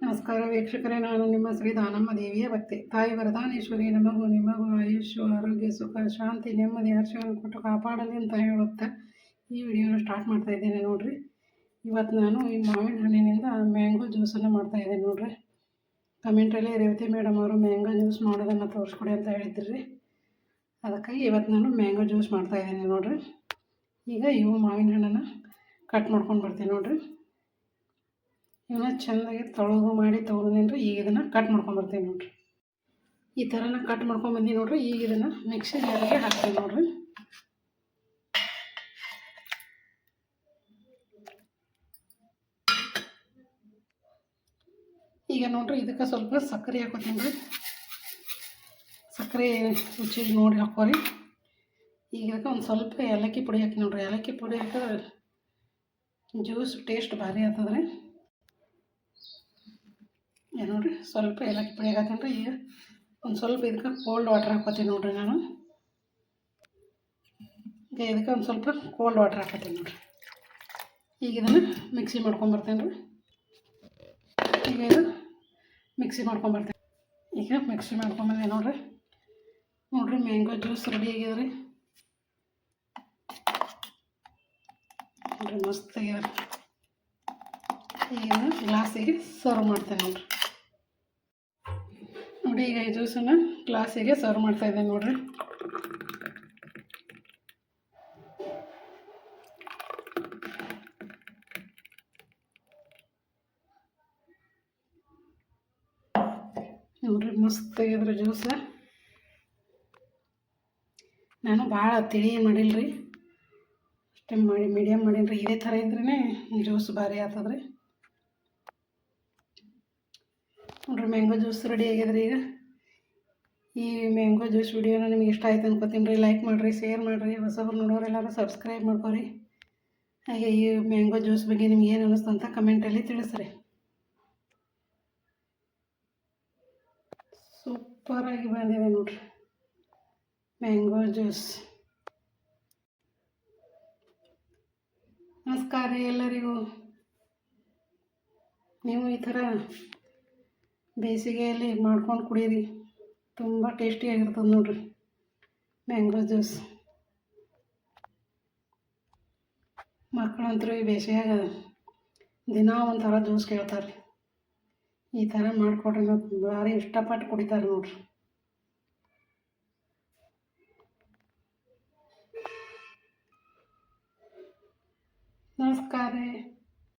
ನಮಸ್ಕಾರ ವೀಕ್ಷಕರೇ, ನಾನು ನಿಮ್ಮ ಶ್ರೀ ದಾನಮ್ಮ ದೇವಿಯ ಭಕ್ತಿ. ತಾಯಿ ವರದಾನೇಶ್ವರಿ ನಿಮಗೂ ಆಯುಷ್ಯು, ಆರೋಗ್ಯ, ಸುಖ, ಶಾಂತಿ, ನೆಮ್ಮದಿ, ಹರ್ಷವನ್ನು ಕೊಟ್ಟು ಕಾಪಾಡಲಿ ಅಂತ ಹೇಳುತ್ತಾ ಈ ವಿಡಿಯೋನ ಸ್ಟಾರ್ಟ್ ಮಾಡ್ತಾ ಇದ್ದೇನೆ ನೋಡ್ರಿ. ಇವತ್ತು ನಾನು ಈ ಮಾವಿನ ಹಣ್ಣಿನಿಂದ ಮ್ಯಾಂಗೋ ಜ್ಯೂಸನ್ನು ಮಾಡ್ತಾಯಿದ್ದೇನೆ ನೋಡ್ರಿ. ಕಮೆಂಟಲ್ಲಿ ರೇವತಿ ಮೇಡಮ್ ಅವರು ಮ್ಯಾಂಗೋ ಜ್ಯೂಸ್ ಮಾಡೋದನ್ನು ತೋರಿಸ್ಕೊಡಿ ಅಂತ ಹೇಳಿದ್ರಿ. ಅದಕ್ಕಾಗಿ ಇವತ್ತು ನಾನು ಮ್ಯಾಂಗೋ ಜ್ಯೂಸ್ ಮಾಡ್ತಾಯಿದ್ದೇನೆ ನೋಡ್ರಿ. ಈಗ ಇವು ಮಾವಿನ ಹಣ್ಣನ್ನು ಕಟ್ ಮಾಡ್ಕೊಂಡು ಬರ್ತೀನಿ ನೋಡ್ರಿ. ಇವನ್ನ ಚೆಂದಾಗಿ ತೊಳೆದು ಮಾಡಿ ತೊಗೊಂಡ್ರೆ ಈಗ ಇದನ್ನು ಕಟ್ ಮಾಡ್ಕೊಂಬರ್ತೀನಿ ನೋಡಿರಿ. ಈ ಥರನ ಕಟ್ ಮಾಡ್ಕೊಂಬಂದು ನೋಡಿರಿ. ಈಗ ಇದನ್ನು ಮಿಕ್ಸಿ ಜಾರಿಗೆ ಹಾಕ್ತೀನಿ ನೋಡಿರಿ. ಈಗ ನೋಡಿರಿ, ಇದಕ್ಕೆ ಸ್ವಲ್ಪ ಸಕ್ಕರೆ ಹಾಕೋತೀನಿ ರೀ. ಸಕ್ಕರೆ ರುಚಿ ನೋಡಿ ಹಾಕೋರಿ. ಈಗ ಇದಕ್ಕೆ ಒಂದು ಸ್ವಲ್ಪ ಏಲಕ್ಕಿ ಪುಡಿ ಹಾಕಿ ನೋಡಿರಿ. ಏಲಕ್ಕಿ ಪುಡಿ ಹಾಕಿದ್ರೆ ಜ್ಯೂಸ್ ಟೇಸ್ಟ್ ಭಾರಿ ಆಗ್ತದ್ರಿ. ನೋಡಿರಿ, ಸ್ವಲ್ಪ ಏಲಕ್ಕಿ ಪುಡಿ ಹಾಕತ್ತೀನಿ ರೀ. ಈಗ ಒಂದು ಸ್ವಲ್ಪ ಇದಕ್ಕೆ ಕೋಲ್ಡ್ ವಾಟರ್ ಹಾಕೋತೀನಿ ನೋಡಿರಿ. ನಾನು ಈಗ ಇದಕ್ಕೆ ಒಂದು ಸ್ವಲ್ಪ ಕೋಲ್ಡ್ ವಾಟರ್ ಹಾಕತ್ತೀನಿ ನೋಡಿರಿ. ಈಗ ಇದನ್ನು ಮಿಕ್ಸಿ ಮಾಡ್ಕೊಂಬರ್ತೇನೆ ರೀ. ಈಗ ಇದು ಮಿಕ್ಸಿ ಮಾಡ್ಕೊಂಬರ್ತೇನೆ. ಈಗ ಮಿಕ್ಸಿ ಮಾಡ್ಕೊಂಬಂದೆ ನೋಡಿರಿ. ಮ್ಯಾಂಗೋ ಜ್ಯೂಸ್ ರೆಡಿ ಆಗಿದೆ ರೀ. ನೋಡಿರಿ, ಮಸ್ತ್ ಆಗ್ಯದ. ಈಗ ಗ್ಲಾಸಿಗೆ ಸರ್ವ್ ಮಾಡ್ತೇನೆ ನೋಡಿರಿ. ಈಗ ಈ ಜ್ಯೂಸನ್ನು ಗ್ಲಾಸಿಗೆ ಸರ್ವ್ ಮಾಡ್ತಾಯಿದ್ದೇನೆ ನೋಡಿರಿ. ಮಸ್ತ್ ಆಗಿದ್ರೆ ಜ್ಯೂಸ. ನಾನು ಭಾಳ ತಿಳಿ ಮಾಡಿಲ್ಲ ರೀ, ಅಷ್ಟೇ ಮೀಡಿಯಮ್ ಮಾಡೀನಿ ರೀ. ಇದೇ ಥರ ಇದ್ರೇ ಜ್ಯೂಸ್ ಭಾರಿ ಆಗ್ತದ್ರಿ. ನೋಡಿರಿ, ಮ್ಯಾಂಗೋ ಜ್ಯೂಸ್ ರೆಡಿ ಆಗ್ಯದ್ರಿ. ಈಗ ಈ ಮ್ಯಾಂಗೋ ಜ್ಯೂಸ್ ವಿಡಿಯೋನ ನಿಮ್ಗೆ ಇಷ್ಟ ಆಯ್ತು ಅನ್ಕೋತೀನಿ ರೀ. ಲೈಕ್ ಮಾಡಿರಿ, ಶೇರ್ ಮಾಡಿರಿ. ಹೊಸಬ್ರು ನೋಡೋರೆಲ್ಲರೂ ಸಬ್ಸ್ಕ್ರೈಬ್ ಮಾಡ್ಕೊರಿ. ಹಾಗೆ ಈ ಮ್ಯಾಂಗೋ ಜ್ಯೂಸ್ ಬಗ್ಗೆ ನಿಮ್ಗೆ ಏನು ಅನ್ನಿಸ್ತು ಅಂತ ಕಮೆಂಟಲ್ಲಿ ತಿಳಿಸ್ರಿ. ಸೂಪರಾಗಿ ಬಂದಿದೆ ನೋಡಿರಿ ಮ್ಯಾಂಗೋ ಜ್ಯೂಸ್. ನಮಸ್ಕಾರ ರೀ ಎಲ್ಲರಿಗೂ. ನೀವು ಈ ಥರ ಬೇಸಿಗೆಯಲ್ಲಿ ಮಾಡ್ಕೊಂಡು ಕುಡೀರಿ, ತುಂಬ ಟೇಸ್ಟಿಯಾಗಿರ್ತದೆ ನೋಡಿರಿ ಮ್ಯಾಂಗೋ ಜ್ಯೂಸ್. ಮಕ್ಕಳಂತರೂ ಈ ಬೇಸಿಗೆಯಾಗ ದಿನ ಒಂಥರ ಜ್ಯೂಸ್ ಕೇಳ್ತಾರೆ. ಈ ಥರ ಮಾಡಿಕೊಡ್ರಿ, ನಾವು ಭಾರಿ ಇಷ್ಟಪಟ್ಟು ಕುಡಿತಾರೆ ನೋಡಿರಿ. ನಮಸ್ಕಾರ ರೀ.